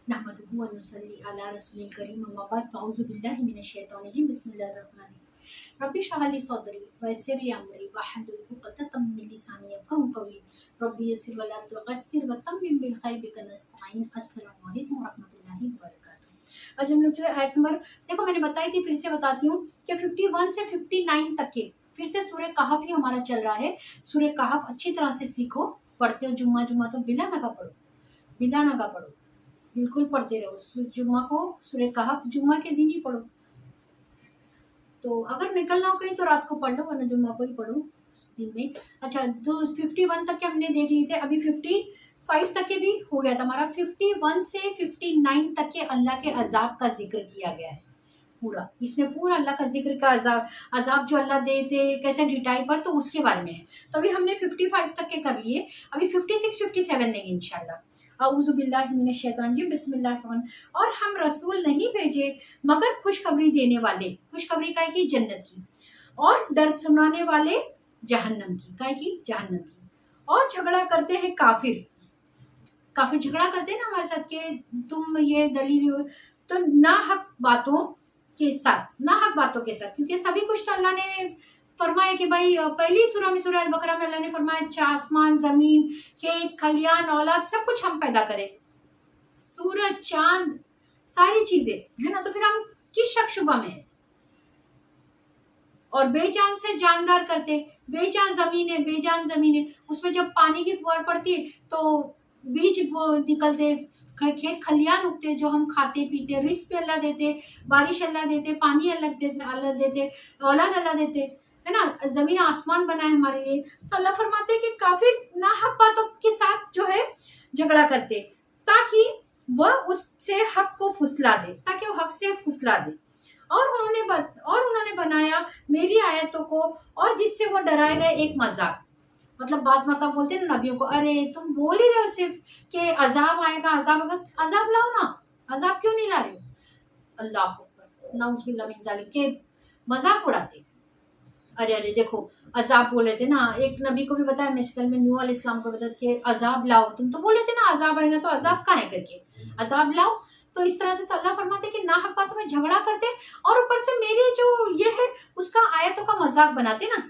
नहमदुहु व नुसल्ली अला रसूलिल करीम अम्मा बाद फ़अऊज़ु बिल्लाहि मिनश शैतानिर रजीम बिस्मिल्लाहिर रहमानिर रहीम रब्बि इश्रह ली सदरी व यस्सिर लिी अमरी वहलुल उक़दतम मिन लिसानी यफ़क़हू क़ौली रब्बि यस्सिर व ला तुअस्सिर व तम्मिम बिल खैरि बिका नस्तईन। अस्सलामु अलैकुम व रहमतुल्लाहि व बरकातुहू। आज हम लोग जो है आयत नंबर, देखो मैंने बताई थी, फिर से बताती हूँ कि 51 से 59 तक के फिर से सूरह कहफ ही हमारा चल रहा है। सूरह कहफ अच्छी तरह से सीखो, पढ़ते हो जुम्मा जुम्मा तो बिला नगा पढ़ो, बिला नगा पढ़ो, बिल्कुल पढ़ते रहो। जुम्मा को सूरह कहफ जुम्मा के दिन ही पढ़ो। तो अगर निकलना हो कहीं तो रात को पढ़ लो, वरना जुम्मा को ही पढ़ो दिन में। अच्छा, तो 51 तक के हमने देख लिए थे, अभी 55 तक के भी हो गया था हमारा। 51 से 59 तक के अल्लाह के अजाब का जिक्र किया गया है पूरा। इसमें पूरा अल्लाह का जिक्र का अजाब जो अल्लाह देते कैसे डिटाई पर, तो उसके बारे में है। तो अभी हमने 55 तक के कर लिए, अभी 56 57 देंगे इंशाल्लाह। औज़ु बिल्लाहि मिनश शैतानिर रजीम बिस्मिल्लाहिर्रहमानिर्रहीम। और हम रसूल नहीं भेजे मगर खुशखबरी देने वाले, खुशखबरी काय की जन्नत की, और डर सुनाने वाले जहन्नम की, काय की जहन्नम की। और झगड़ा करते हैं काफिर, काफिर झगड़ा करते हैं ना हमारे साथ के तुम ये दलील हो, तो ना हक बातों के साथ, ना हक बातों के साथ, क्योंकि सभी कुछ तो अल्लाह ने फरमाया कि भाई पहली सूरह में, सूरह अल-बकरा में अल्लाह ने फरमाया आसमान जमीन खेत खलियान औलाद सब कुछ हम पैदा करें, सूरज चांद सारी चीजें है ना, तो फिर हम किस शक शुबा में है। और बेजान से जानदार करते, बेजान जमीन है, बेजान जमीन है, उसमें जब पानी की फुहार पड़ती है तो बीज वो निकलते, खेत खलियान उगते जो हम खाते पीते, रिस्क अल्लाह देते, बारिश अल्लाह देते, पानी अल्लाह देते, औलाद अल्लाह देते, है ना, जमीन आसमान बनाए हमारे लिए। तो अल्लाह फरमाते कि काफिर नाहक बातों के साथ जो है झगड़ा करते, ताकि वह उससे हक को फुसला दे, ताकि वो हक से फुसला दे। और उन्होंने बनाया मेरी आयतों को और जिससे वो डराए गए एक मजाक। मतलब बाज मरतबा बोलते हैं ना नबियों को, अरे तुम बोल ही रहे हो सिर्फ कि अजाब आएगा, अजाब आएगा, अजाब लाओ ना, अजाब क्यों नहीं ला रहे हो। अल्लाह अकबर, नाउज़ बिल्लाह मिन ज़ालिक, के मजाक उड़ाते। अरे अरे देखो अजाब बोले थे ना, एक नबी को भी बताया मिशकल में, नूह अलैहिस्सलाम को बताया कि अजाब लाओ, तुम तो बोले थे ना अजाब आएगा, तो अजाब कहाँ है करके, अजाब लाओ। तो इस तरह से तो अल्लाह फरमाते कि नाहक बातों में झगड़ा करते, और ऊपर से मेरे जो ये है उसका आयतों का मजाक बनाते ना,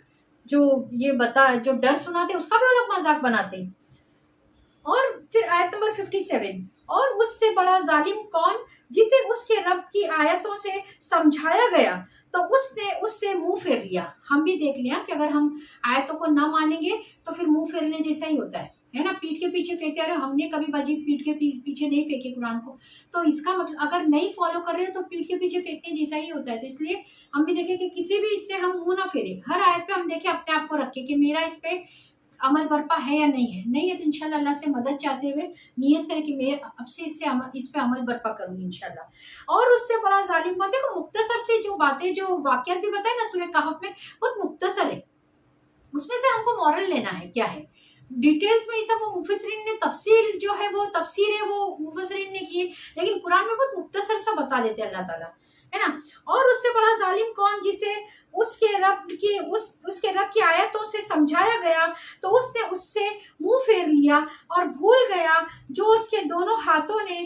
जो ये बता जो डर सुनाते उसका भी वो लोग मजाक बनाते। और फिर आयत नंबर 57, और उससे बड़ा जालिम कौन जिसे उसके रब की आयतों से समझाया गया तो उसने उससे मुंह फेर लिया। हम भी देख लिया कि अगर हम आयतों को ना मानेंगे तो फिर मुंह फेरने जैसा ही होता है ना, पीठ के पीछे फेंके। अरे हमने कभी बाजी पीठ के पीछे नहीं फेंके कुरान को, तो इसका मतलब अगर नहीं फॉलो कर रहे हो तो पीठ के पीछे फेंकने जैसा ही होता है। तो इसलिए हम भी देखें कि किसी भी इससे हम मुंह ना फेरे, हर आयत पे हम देखें अपने आप को रखें कि मेरा इस पे अमल बरपा है या नहीं है। नहीं है तो इंशाल्लाह अल्लाह से मदद चाहते हुए नियत करें कि मैं अब से इस पे अमल बरपा करूंगी इंशाल्लाह। और उससे बड़ा जालिम कौन, देखो मुख्तसर से जो बातें जो वाकयात भी बताए ना सूरह कहफ में, बहुत मुख्तसर है, उसमें से हमको मॉरल लेना है क्या है। डिटेल्स में ये सब वो मुफस्सिरीन ने तफसील जो है वो तफसीर है वो मुफस्सिरीन ने की है, लेकिन कुरान में बहुत मुख्तसर सा बता देते अल्लाह ताला, है ना। और उससे बड़ा जालिम कौन जिसे उसके रब की आयतों से समझाया गया तो उसने उससे मुंह फेर लिया और भूल गया जो उसके दोनों हाथों ने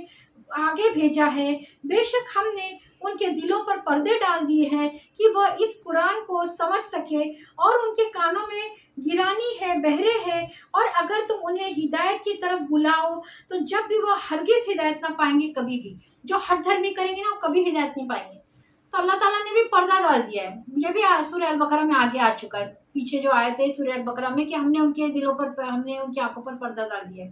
आगे भेजा है। बेशक हमने उनके दिलों पर पर्दे डाल दिए हैं कि वह इस कुरान को समझ सके, और उनके कानों में गिरानी है, बहरे हैं, और अगर तुम उन्हें हिदायत की तरफ बुलाओ तो जब भी वह हरगिज हिदायत ना पाएंगे, कभी भी जो हठ धर्मी करेंगे ना वो कभी हिदायत नहीं पाएंगे। तो अल्लाह ताला ने भी पर्दा डाल दिया है, ये भी सूरह अल-बकरा में आगे आ चुका है, पीछे जो आयत है सूरह अल-बकरा में कि हमने उनके दिलों पर, हमने उनकी आंखों पर पर्दा डाल दिया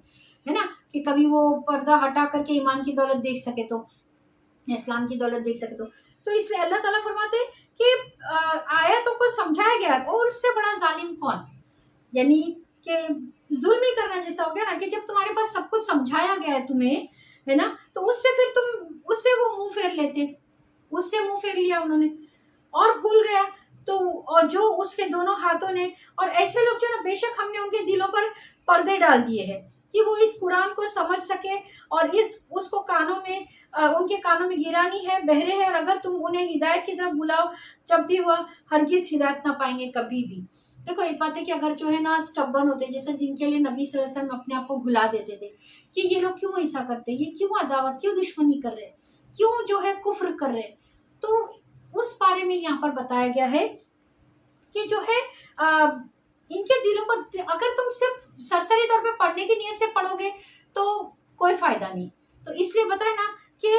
है ना, कि कभी वो पर्दा हटा करके ईमान की दौलत देख सके, तो इस्लाम की दौलत देख सके। तो इसलिए अल्लाह ताला फरमाते कि आयतों को समझाया गया। और उससे बड़ा जालिम कौन, यानी कि जुल्म ही करना जैसा हो गया ना, कि जब तुम्हारे पास सब कुछ समझाया गया है तुम्हें, है ना, तो उससे फिर तुम उससे वो मुंह फेर लेते, उससे मुंह फेर लिया उन्होंने और भूल गया। तो और जो उसके दोनों हाथों ने, और ऐसे लोग जो ना, बेशक हमने उनके दिलों पर पर्दे डाल दिए हैं कि वो इस कुरान को समझ सके, और उसको कानों में उनके कानों में गिरानी है, बहरे हैं, और अगर तुम उन्हें हिदायत की तरफ बुलाओ जब भी वह हरगिज हिदायत ना पाएंगे कभी भी। देखो एक बात है कि अगर जो है ना स्टबर्न होते, जैसे जिनके लिए नबी सल्लल्लाहु अलैहि वसल्लम अपने आप को भुला देते थे कि ये लोग क्यों ऐसा करते हैं, ये क्यों अदावत, क्यों दुश्मनी कर रहे हैं, क्यों जो है कुफ्र कर रहे हैं, तो उस बारे में यहाँ पर बताया गया है कि जो है इनके दिलों पर, अगर तुम सिर्फ सरसरी तौर पे पढ़ने की नीयत से पढ़ोगे तो कोई फायदा नहीं। तो इसलिए बताए ना कि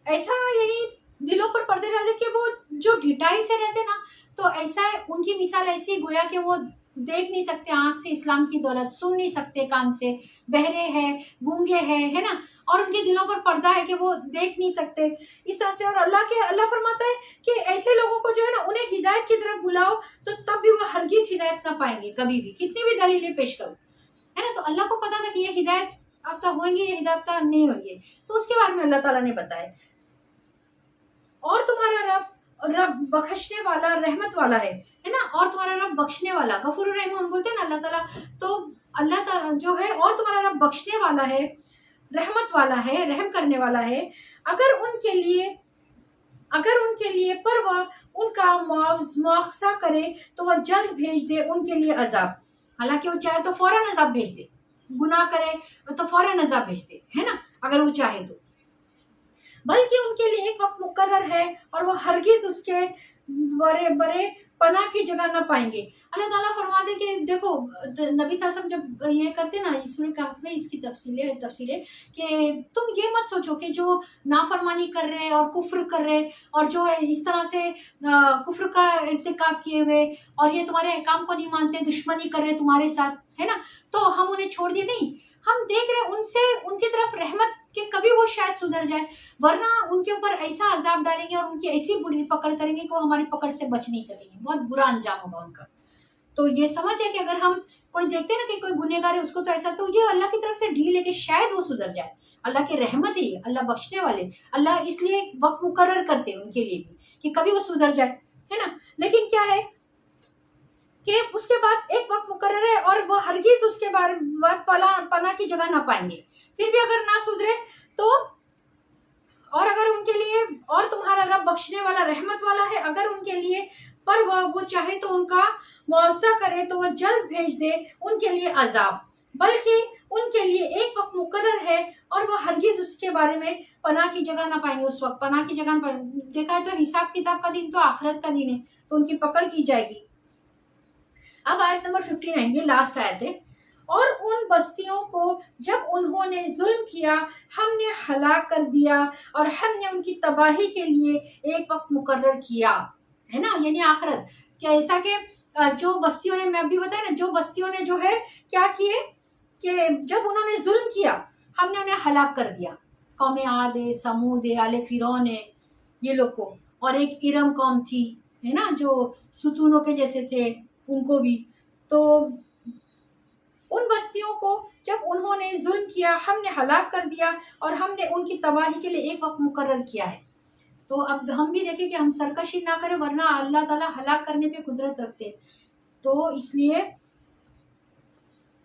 ऐसा यानी दिलों पर पर्दे डाल दे कि वो जो ढिठाई से रहते ना, तो ऐसा है, उनकी मिसाल ऐसी गोया कि वो देख नहीं सकते आंख से इस्लाम की दौलत, सुन नहीं सकते कान से, बहरे हैं, गूंगे हैं, है ना, और उनके दिलों पर पर्दा है कि वो देख नहीं सकते इस तरह से। और अल्लाह फरमाता है कि ऐसे लोगों को जो है ना, उन्हें हिदायत की तरफ बुलाओ तो तब भी वो हरगिज हिदायत ना पाएंगे कभी भी, कितनी भी दलीलें पेश करो, है ना। तो अल्लाह को पता था कि ये हिदायत याफ्ता होंगे, ये हिदायत याफ्ता नहीं होंगे, तो उसके बारे में अल्लाह ताला ने बताया। और तुम्हारा रब बख्शने वाला, रहमत वाला है ना, और तुम्हारा रब बख्शने वाला, गफूर रहम हम बोलते हैं ना अल्लाह ताला, तो अल्लाह ताला जो है, और तुम्हारा रब बख्शने वाला है, रहमत वाला है, रहम करने वाला है। अगर उनके लिए पर वह उनका मुआवजा करे तो वह जल्द भेज दे उनके लिए अजाब, हालांकि वो चाहे तो फौरन अजाब भेज दे, गुनाह करे तो फौरन अजाब भेज दे, है ना, अगर वो चाहे तो, बल्कि उनके लिए एक वक्त मुकर्रर है और वो हरगिज उसके बड़े बड़े पनाह की जगह ना पाएंगे। अल्लाह ताला फरमा दे कि देखो नबी साहब जब ये करते ना सूरह कहफ में, इसकी तफसीरें कि तुम ये मत सोचो कि जो नाफरमानी कर रहे हैं और कुफ्र कर रहे हैं और जो है इस तरह से कुफ्र का इर्तिकाब किए हुए और ये तुम्हारे अहकाम को नहीं मानते, दुश्मनी कर रहे हैं तुम्हारे साथ, है ना, तो हम उन्हें छोड़ दिए, नहीं, हम देख रहे हैं उनसे, उनकी तरफ रहमत कि कभी वो शायद सुधर जाए, वरना उनके ऊपर ऐसा अजाब डालेंगे और उनकी ऐसी बुरी पकड़ करेंगे कि वो हमारी पकड़ से बच नहीं सकेंगे, बहुत बुरा अंजाम होगा उनका। तो ये समझ है कि अगर हम कोई देखते हैं ना कि कोई गुनहगार है उसको, तो ऐसा, तो ये अल्लाह की तरफ से ढील है कि शायद वो सुधर जाए, अल्लाह की रहमत है, अल्लाह बख्शने वाले, अल्लाह इसलिए वक्त मुकर्रर करते हैं उनके लिए भी कि कभी वो सुधर जाए, है ना। लेकिन क्या है कि उसके बाद एक वक्त मुकर्रर है और वो हरगिज उसके बाद पना की जगह ना पाएंगे। फिर भी अगर ना सुधरे तो, और अगर उनके लिए, और तुम्हारा रब बख्शने वाला, रहमत वाला है, अगर उनके लिए पर वो चाहे तो उनका मुआवजा करे तो वह जल्द भेज दे उनके लिए अजाब, बल्कि उनके लिए एक वक्त मुकर्रर है और वह हरगिज उसके बारे में पनाह की जगह ना पाएंगे। उस वक्त पनाह की जगह देखा है तो हिसाब किताब का दिन तो आखिरत का दिन है, तो उनकी पकड़ की जाएगी। अब आयत नंबर 59, ये लास्ट आयत है। और उन बस्तियों को जब उन्होंने जुल्म किया हमने हलाक कर दिया और हमने उनकी तबाही के लिए एक वक्त मुकर्रर किया, है ना, यानी आखिरत। क्या ऐसा कि जो बस्तियों ने, मैं अभी बताया ना, जो बस्तियों ने जो है क्या किए कि जब उन्होंने जुल्म किया हमने उन्हें हलाक कर दिया, कौम आद है, समूद है, आले फिरौन है, ये लोग को, और एक इरम कौम थी, है ना, जो सुतूनों के जैसे थे, उनको भी। तो उन बस्तियों को जब उन्होंने जुल्म किया हमने हलाक कर दिया और हमने उनकी तबाही के लिए एक वक्त मुकर्रर किया है। तो अब हम भी देखें कि हम सरकशी ना करें, वरना अल्लाह ताला हलाक करने पे कुदरत रखते। तो इसलिए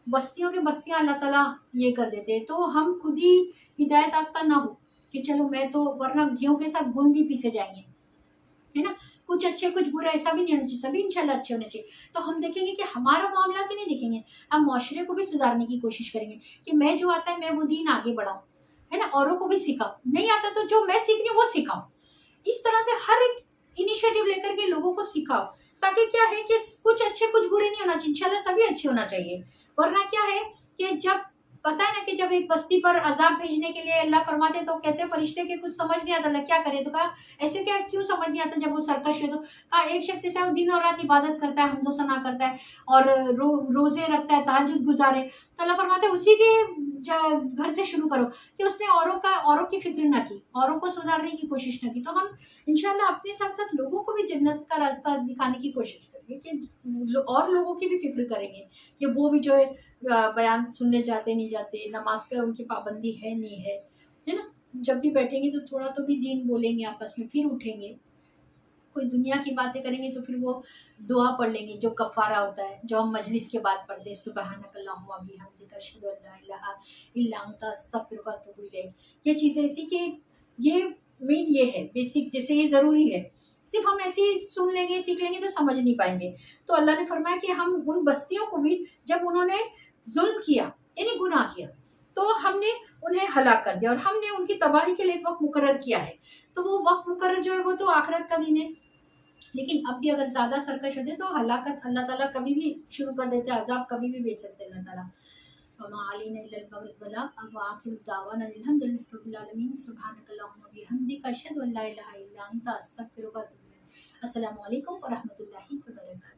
बस्तियों के बस्तियां अल्लाह ताला ये कर देते, तो हम खुद ही हिदायत याफ्ता ना हो कि चलो मैं तो, वरना गेहूं के साथ गुण भी पीसे जाएंगे, है ना, कुछ अच्छे कुछ बुरे, ऐसा भी नहीं होना चाहिए, सभी इंशाल्लाह अच्छे होने चाहिए। तो हम देखेंगे कि हमारा मामला ही नहीं देखेंगे, हम मुआशरे को भी सुधारने की कोशिश करेंगे कि मैं जो आता है मैं वो दीन आगे बढ़ाऊं, है ना, औरों को भी सिखाऊं, नहीं आता तो जो मैं सीख रही हूँ वो सिखाऊं। इस तरह से हर एक इनिशिएटिव लेकर के लोगों को सिखाओ, ताकि क्या है कि कुछ अच्छे कुछ बुरे नहीं होना चाहिए, इंशाल्लाह सभी अच्छे होना चाहिए। वरना क्या है कि जब पता है ना कि जब एक बस्ती पर अजाब भेजने के लिए अल्लाह फरमाते तो कहते फरिश्ते के कुछ समझ नहीं आता, अल्लाह क्या करे, तो कहा ऐसे क्या क्यों समझ नहीं आता जब वो सरकश है, तो कहा एक शख्स ऐसा वो दिन और रात इबादत करता है, हमदो सना करता है और रोजे रखता है, तहज्जुद गुजारे, तो अल्लाह फरमाते उसी के घर से शुरू करो कि उसने औरों की फिक्र ना की, औरों को सुधारने की कोशिश ना की। तो हम इंशाल्लाह अपने साथ साथ लोगों को भी जन्नत का रास्ता दिखाने की कोशिश करेंगे कि और लोगों की भी फिक्र करेंगे कि वो भी जो है बयान सुनने जाते नहीं जाते, नमाज का उनकी पाबंदी है नहीं है, है ना, जब भी बैठेंगे तो थोड़ा तो भी दीन बोलेंगे आपस में, फिर उठेंगे, कोई दुनिया की बातें करेंगे तो फिर वो दुआ पढ़ लेंगे जो कफ़ारा होता है, जो हम मजलिस के बाद पढ़ते, सुबहानकल्लाहुम्मा व बिहम्दिका अशहदु अल्ला इलाहा इल्ला अंता अस्तगफिरुका व अतूबु इलैक। ये चीज़ें ऐसी कि ये मेन ये है बेसिक, जैसे ये ज़रूरी है सिर्फ हम ऐसे ही सुन लेंगे सीख लेंगे तो समझ नहीं पाएंगे। तो अल्लाह ने फरमाया कि हम उन बस्तियों को भी जब उन्होंने जुल्म किया यानी गुनाह किया तो हमने उन्हें हलाक कर दिया और हमने उनकी तबाही के लिए एक वक्त मुकर्रर किया है। तो वो वक्त मुकर्रर जो है वो तो आखिरत का दिन है। लेकिन अब भी अगर ज्यादा सरकश होते तो हलाकत अल्लाह ताला कभी भी शुरू कर देते, अजाब कभी भी भेज सकते अल्लाह ताला। वमा अलैना इल्लल बलाग। अब आखिर दावाना अल्हम्दुलिल्लाहि रब्बिल आलमीन। सुब्हानकल्लाहुम्मा व बिहम्दिका अशहदु अन ला इलाहा इल्ला अंता अस्तगफिरुका व अतूबु इलैक। अस्सलामु अलैकुम व रहमतुल्लाहि व बरकातहू।